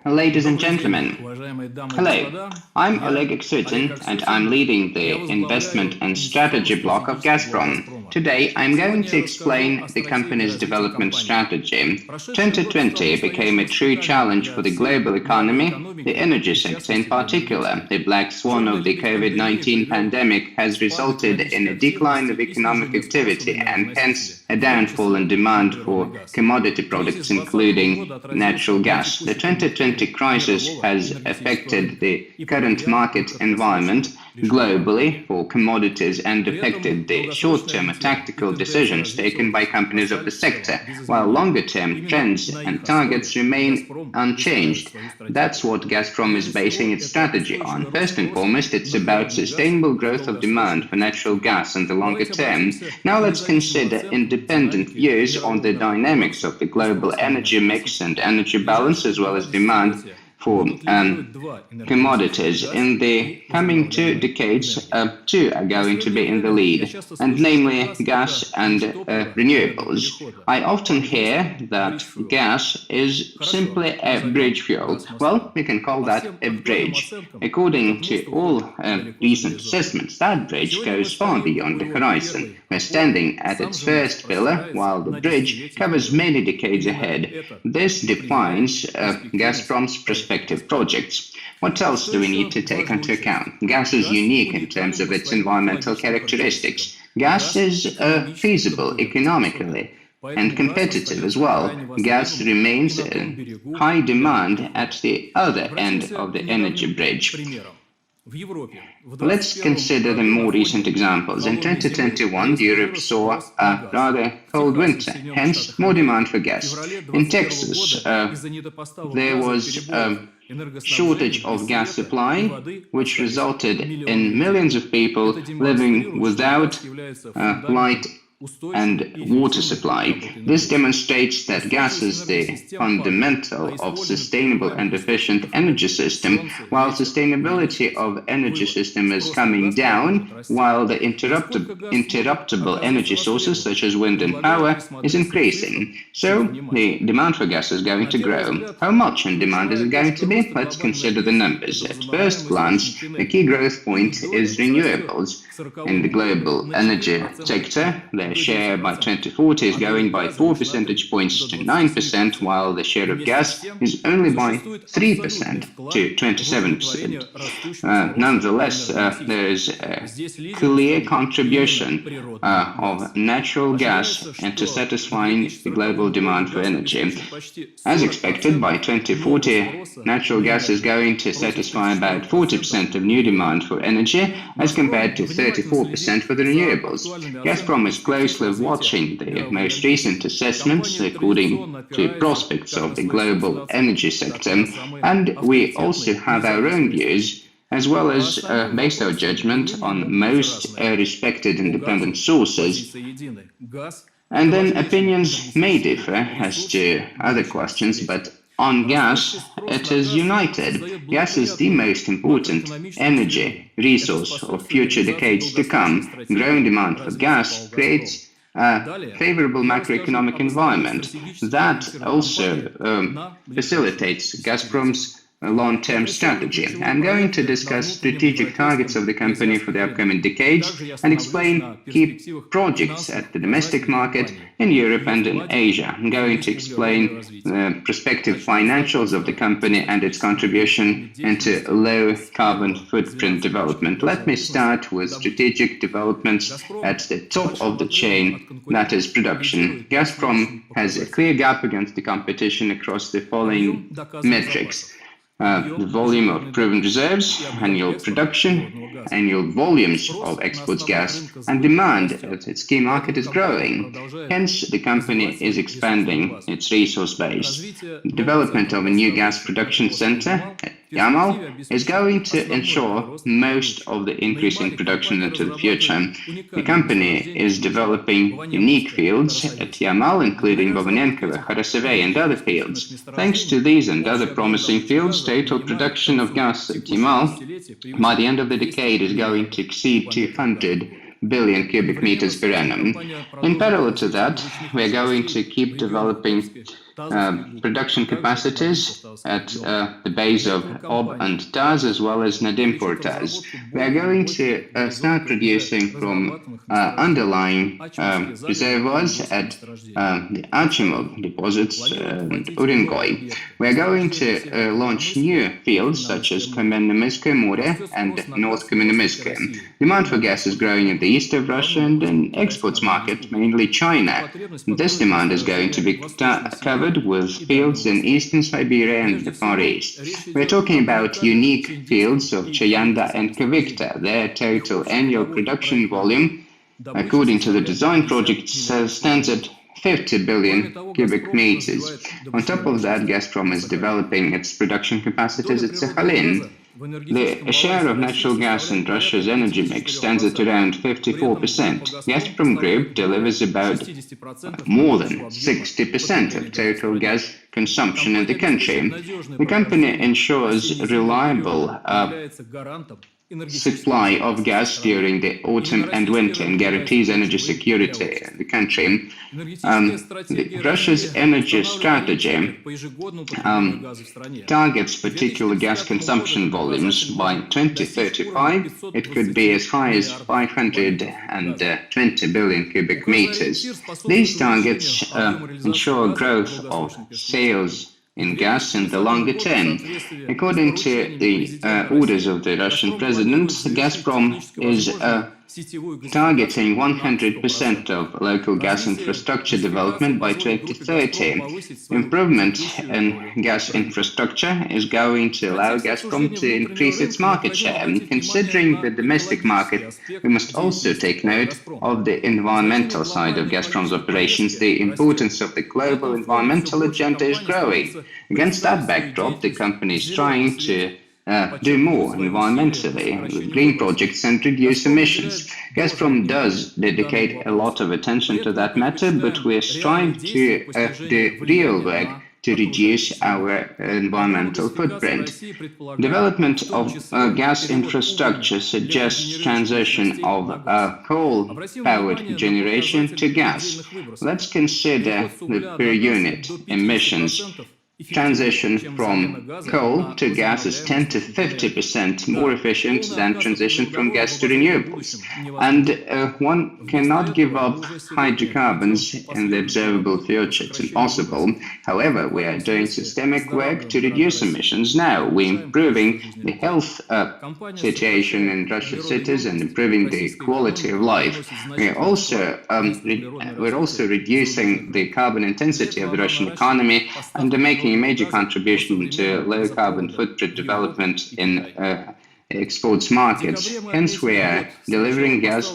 Ladies and gentlemen, hello. I'm Oleg Aksyutin, and I'm leading the investment and strategy block of Gazprom. Today, I'm going to explain the company's development strategy. 2020 became a true challenge for the global economy, the energy sector in particular. The black swan of the COVID-19 pandemic has resulted in a decline of economic activity and hence a downfall in demand for commodity products, including natural gas. The 2020 crisis has affected the current market environment globally for commodities and affected the short-term tactical decisions taken by companies of the sector, while longer-term trends and targets remain unchanged. That's what Gazprom is basing its strategy on. First and foremost, it's about sustainable growth of demand for natural gas in the longer term. Now let's consider independent views on the dynamics of the global energy mix and energy balance, as well as demand for commodities. In the coming 2 decades, two are going to be in the lead, and namely gas and renewables. I often hear that gas is simply a bridge fuel. Well, we can call that a bridge. According to all recent assessments, that bridge goes far beyond the horizon. We're standing at its first pillar, while the bridge covers many decades ahead. This defines Gazprom's prospective projects. What else do we need to take into account? Gas is unique in terms of its environmental characteristics. Gas is feasible economically and competitive as well. Gas remains in high demand at the other end of the energy bridge. Let's consider the more recent examples. In 2021, Europe saw a rather cold winter, hence more demand for gas. In Texas, there was a shortage of gas supply, which resulted in millions of people living without light and water supply. This demonstrates that gas is the fundamental of sustainable and efficient energy system, while sustainability of energy system is coming down, while the interruptible energy sources such as wind and power is increasing. So the demand for gas is going to grow. How much in demand is it going to be? Let's consider the numbers. At first glance, the key growth point is renewables. In the global energy sector, their share by 2040 is going by 4 percentage points to 9%, while the share of gas is only by 3% to 27%. Nonetheless, there is a clear contribution of natural gas into satisfying the global demand for energy. As expected, by 2040, natural gas is going to satisfy about 40% of new demand for energy, as compared to 34% for the renewables. Gazprom is closely watching the most recent assessments according to prospects of the global energy sector, and we also have our own views, as well as based our judgment on most respected independent sources. And then opinions may differ as to other questions, but on gas, it is united. Gas is the most important energy resource of future decades to come. Growing demand for gas creates a favorable macroeconomic environment that also facilitates Gazprom's long-term strategy. I'm going to discuss strategic targets of the company for the upcoming decades and explain key projects at the domestic market in Europe and in Asia. I'm going to explain the prospective financials of the company and its contribution into low-carbon footprint development. Let me start with strategic developments at the top of the chain, that is production. Gazprom has a clear gap against the competition across the following metrics. The volume of proven reserves, annual production, annual volumes of exports gas, and demand at its key market is growing. Hence, the company is expanding its resource base. The development of a new gas production center at Yamal is going to ensure most of the increase in production into the future. The company is developing unique fields at Yamal, including Bovanenkovo, Kharasovey, and other fields. Thanks to these and other promising fields, total production of gas at Yamal by the end of the decade is going to exceed 200 billion cubic meters per annum. In parallel to that, we're going to keep developing production capacities at the base of Ob and Taz as well as Nadim Taz. We are going to start producing from underlying reservoirs at the Achimov deposits in Urengoy. We are going to launch new fields such as Kamennemiske More and North Kamennemiske. Demand for gas is growing in the east of Russia and in exports market, mainly China. This demand is going to be covered with fields in eastern Siberia and the Far East. We're talking about unique fields of Chayanda and Kavikta. Their total annual production volume, according to the design project, stands at 50 billion cubic meters. On top of that, Gazprom is developing its production capacities at Sakhalin. The share of natural gas in Russia's energy mix stands at around 54%. Gazprom Group delivers about more than 60% of total gas consumption in the country. The company ensures reliable supply of gas during the autumn and winter and guarantees energy security in the country. Russia's energy strategy targets particular gas consumption volumes. By 2035, it could be as high as 520 billion cubic meters. These targets ensure growth of sales in gas in the longer term. According to the orders of the Russian president, Gazprom is targeting 100% of local gas infrastructure development by 2030. Improvement in gas infrastructure is going to allow Gazprom to increase its market share. Considering the domestic market, we must also take note of the environmental side of Gazprom's operations. The importance of the global environmental agenda is growing. Against that backdrop, the company is trying to do more environmentally with green projects and reduce emissions. Gazprom does dedicate a lot of attention to that matter, but we are trying to do real work to reduce our environmental footprint. Development of gas infrastructure suggests transition of coal-powered generation to gas. Let's consider the per unit emissions. Transition from coal to gas is 10 to 50% more efficient than transition from gas to renewables. And one cannot give up hydrocarbons in the observable future. It's impossible. However, we are doing systemic work to reduce emissions now. We're improving the health situation in Russian cities and improving the quality of life. We're also reducing the carbon intensity of the Russian economy and making a major contribution to low carbon footprint development in exports markets. Hence, we are delivering gas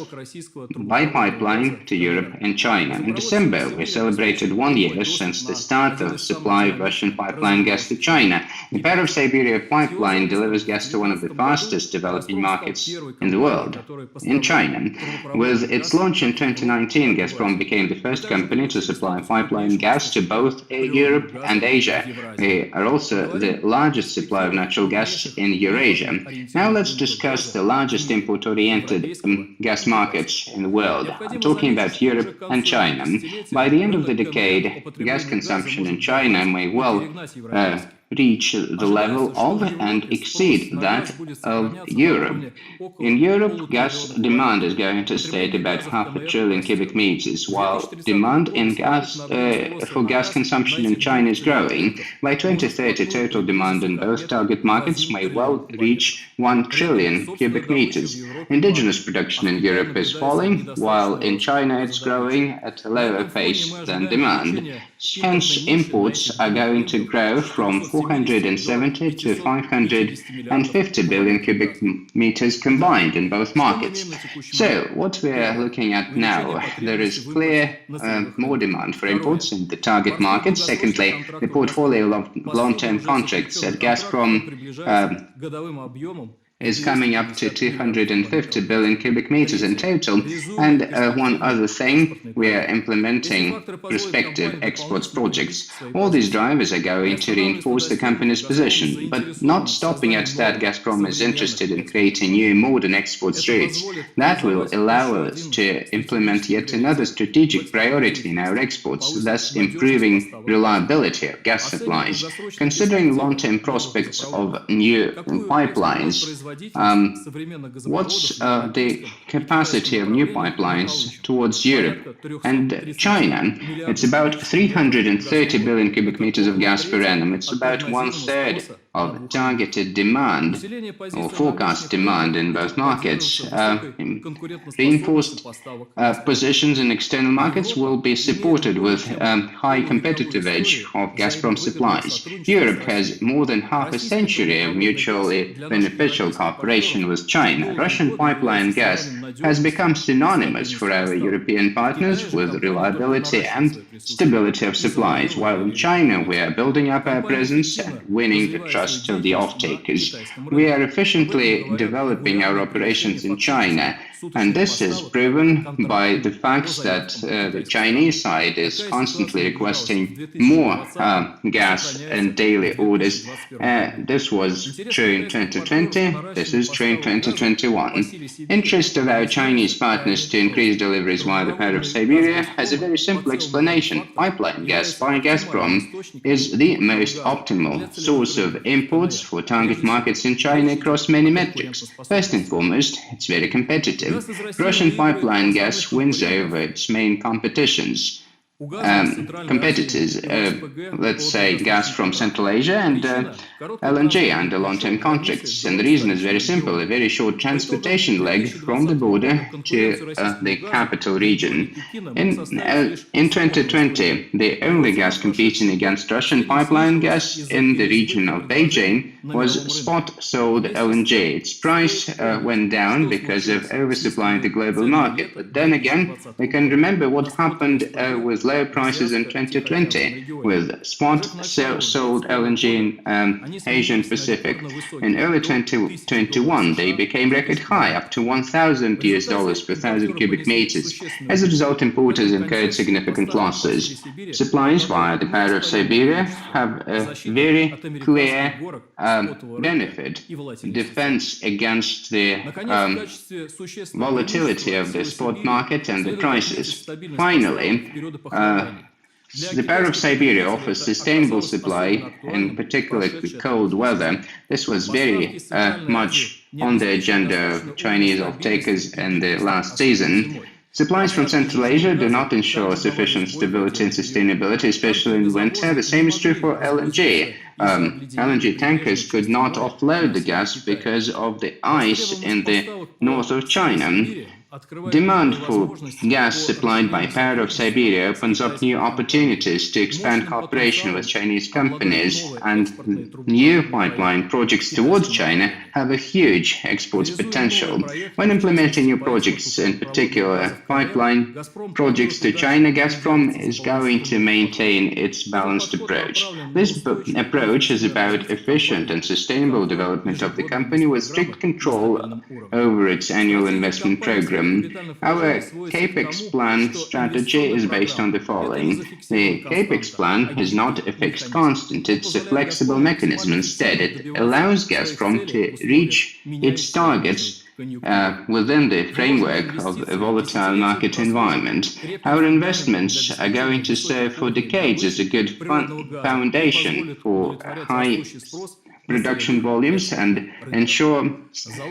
by pipeline to Europe and China. In December, we celebrated 1 year since the start of supply of Russian pipeline gas to China. The Pair of Siberia pipeline delivers gas to one of the fastest developing markets in the world, in China. With its launch in 2019, Gazprom became the first company to supply pipeline gas to both Europe and Asia. We are also the largest supplier of natural gas in Eurasia. Now let's discuss the largest import-oriented gas markets in the world. I'm talking about Europe and China. By the end of the decade, gas consumption in China may well reach the level of and exceed that of Europe. In Europe, gas demand is going to stay at about 500 billion cubic meters, while demand in for gas consumption in China is growing. By 2030, total demand in both target markets may well reach 1 trillion cubic meters. Indigenous production in Europe is falling, while in China it's growing at a lower pace than demand. Hence, imports are going to grow from 470 to 550 billion cubic meters combined in both markets. So, what we are looking at now, there is clear more demand for imports in the target markets. Secondly, the portfolio of long-term contracts at Gazprom is coming up to 250 billion cubic meters in total. And one other thing, we are implementing prospective exports projects. All these drivers are going to reinforce the company's position, but not stopping at that. Gazprom is interested in creating new modern export routes that will allow us to implement yet another strategic priority in our exports, thus improving reliability of gas supplies. Considering long-term prospects of new pipelines, what's the capacity of new pipelines towards Europe and China? It's about 330 billion cubic meters of gas per annum. It's about one-third of targeted demand or forecast demand in both markets. Reinforced positions in external markets will be supported with high competitive edge of Gazprom supplies. Europe has more than half a century of mutually beneficial cooperation with China. Russian pipeline gas has become synonymous for our European partners with reliability and stability of supplies, while in China we are building up our presence and winning the trust of the off-takers. We are efficiently developing our operations in China, and this is proven by the fact that the Chinese side is constantly requesting more gas and daily orders. This was true in 2020, this is true in 2021. Interest of our Chinese partners to increase deliveries via the Power of Siberia has a very simple explanation. Pipeline gas by Gazprom is the most optimal source of imports for target markets in China across many metrics. First and foremost, it's very competitive. Russian pipeline gas wins over its main competitors, let's say gas from Central Asia and LNG under long-term contracts. And the reason is very simple, a very short transportation leg from the border to the capital region. In 2020, the only gas competing against Russian pipeline gas in the region of Beijing was spot-sold LNG. Its price went down because of oversupply in the global market. But then again, we can remember what happened with low prices in 2020 with spot-sold LNG in Asian Pacific. In early 2021, they became record high, up to $1,000 per thousand cubic meters. As a result, importers incurred significant losses. Supplies via the Power of Siberia have a very clear benefit, defense against the volatility of the spot market and the prices. Finally, the Power of Siberia offers sustainable supply, in particular with cold weather. This was very much on the agenda of Chinese off-takers in the last season. Supplies from Central Asia do not ensure sufficient stability and sustainability, especially in winter. The same is true for LNG. LNG tankers could not offload the gas because of the ice in the north of China. Demand for gas supplied by Power of Siberia opens up new opportunities to expand cooperation with Chinese companies, and new pipeline projects towards China have a huge exports potential. When implementing new projects, in particular pipeline projects to China, Gazprom is going to maintain its balanced approach. This approach is about efficient and sustainable development of the company with strict control over its annual investment program. Our CAPEX plan strategy is based on the following. The CAPEX plan is not a fixed constant, it's a flexible mechanism. Instead, it allows Gazprom to reach its targets within the framework of a volatile market environment. Our investments are going to serve for decades as a good foundation for high production volumes and ensure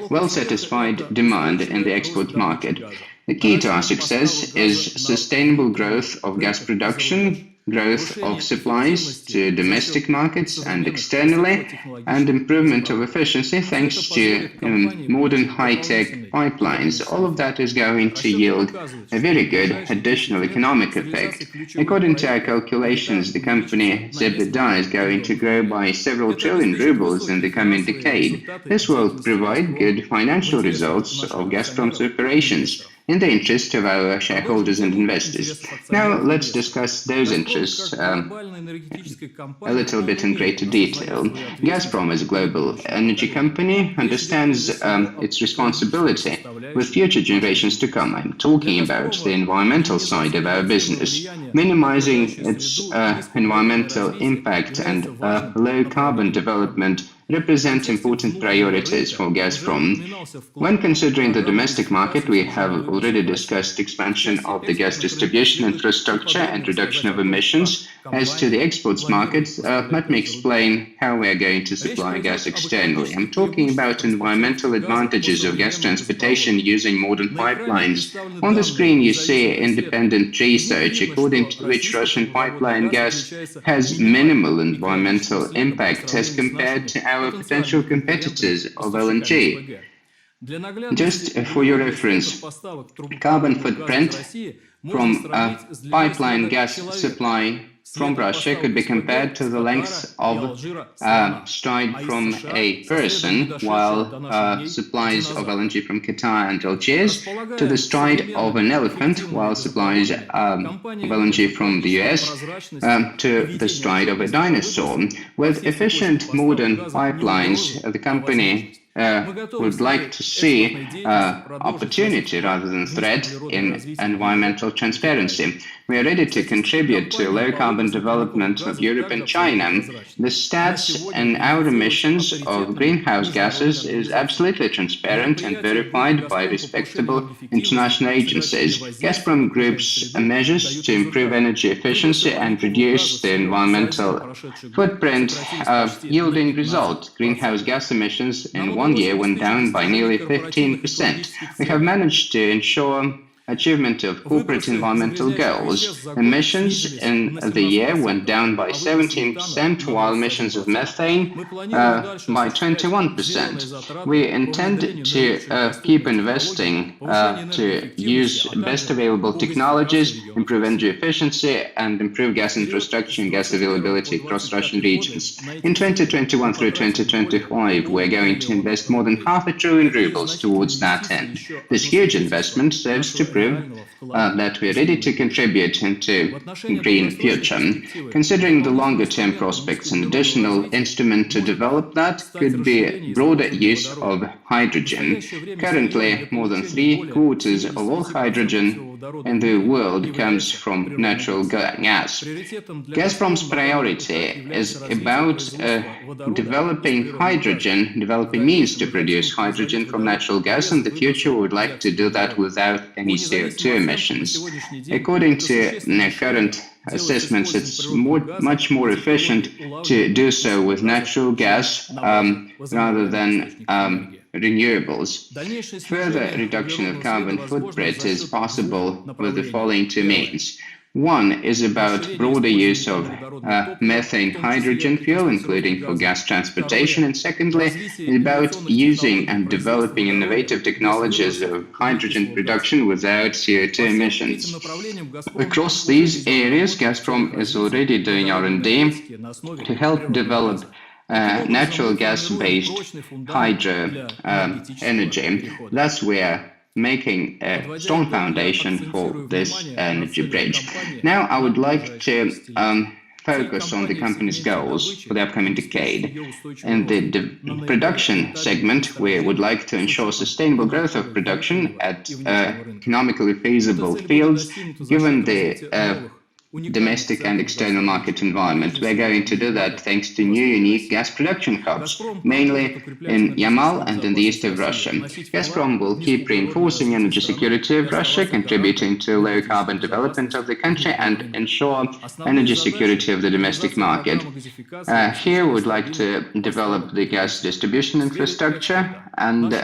well-satisfied demand in the export market. The key to our success is sustainable growth of gas production, growth of supplies to domestic markets and externally, and improvement of efficiency thanks to modern high-tech pipelines. All of that is going to yield a very good additional economic effect. According to our calculations, the company's EBITDA is going to grow by several trillion rubles in the coming decade. This will provide good financial results of Gazprom's operations. in the interest of our shareholders and investors. Now let's discuss those interests a little bit in greater detail. Gazprom, as a global energy company, understands its responsibility with future generations to come. I'm talking about the environmental side of our business. Minimizing its environmental impact and low carbon development represent important priorities for Gazprom. When considering the domestic market, we have already discussed expansion of the gas distribution infrastructure and reduction of emissions. As to the exports market, let me explain how we are going to supply gas externally. I'm talking about environmental advantages of gas transportation using modern pipelines. On the screen you see independent research, according to which Russian pipeline gas has minimal environmental impact as compared to our potential competitors of LNG. Just for your reference, carbon footprint from pipeline gas supply from Russia could be compared to the length of stride from a person, while supplies of LNG from Qatar and Algiers to the stride of an elephant, while supplies of LNG from the US to the stride of a dinosaur. With efficient modern pipelines, the company would like to see opportunity rather than threat in environmental transparency. We are ready to contribute to low-carbon development of Europe and China. The stats and our emissions of greenhouse gases is absolutely transparent and verified by respectable international agencies. Gazprom Group's measures to improve energy efficiency and reduce the environmental footprint yielding result. Greenhouse gas emissions in 1 year went down by nearly 15%. We have managed to ensure achievement of corporate environmental goals. Emissions in the year went down by 17%, while emissions of methane by 21%. We intend to keep investing to use best available technologies, improve energy efficiency, and improve gas infrastructure and gas availability across Russian regions. In 2021 through 2025, we're going to invest more than ₹500 billion towards that end. This huge investment serves to prove that we're ready to contribute into green future. Considering the longer-term prospects, an additional instrument to develop that could be broader use of hydrogen. Currently, more than 3/4 of all hydrogen in the world comes from natural gas. Gazprom's priority is about developing hydrogen, developing means to produce hydrogen from natural gas. In the future, we would like to do that without any CO2 emissions. According to current assessments, it's much more efficient to do so with natural gas rather than renewables. Further reduction of carbon footprint is possible with the following two means. One is about broader use of methane hydrogen fuel, including for gas transportation, and secondly, is about using and developing innovative technologies of hydrogen production without CO2 emissions. Across these areas, Gazprom is already doing R&D to help develop natural gas-based hydro energy. Thus, we are making a strong foundation for this energy bridge. Now, I would like to focus on the company's goals for the upcoming decade. In the production segment, we would like to ensure sustainable growth of production at economically feasible fields, given the domestic and external market environment. We're going to do that thanks to new unique gas production hubs, mainly in Yamal and in the east of Russia. Gazprom will keep reinforcing energy security of Russia, contributing to low carbon development of the country and ensure energy security of the domestic market. Here we would like to develop the gas distribution infrastructure and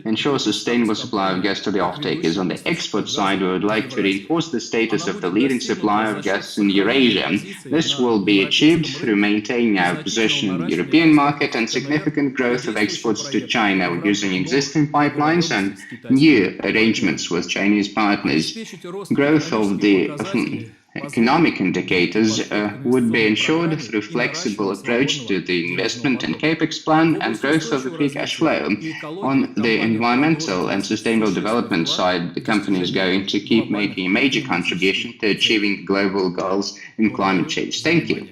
ensure sustainable supply of gas to the off-takers. On the export side, we would like to reinforce the status of the leading supplier of gas in Eurasia. This will be achieved through maintaining our position in the European market and significant growth of exports to China using existing pipelines and new arrangements with Chinese partners. Growth of the Economic indicators would be ensured through flexible approach to the investment and capex plan and growth of the free cash flow. On the environmental and sustainable development side, the company is going to keep making a major contribution to achieving global goals in climate change. Thank you.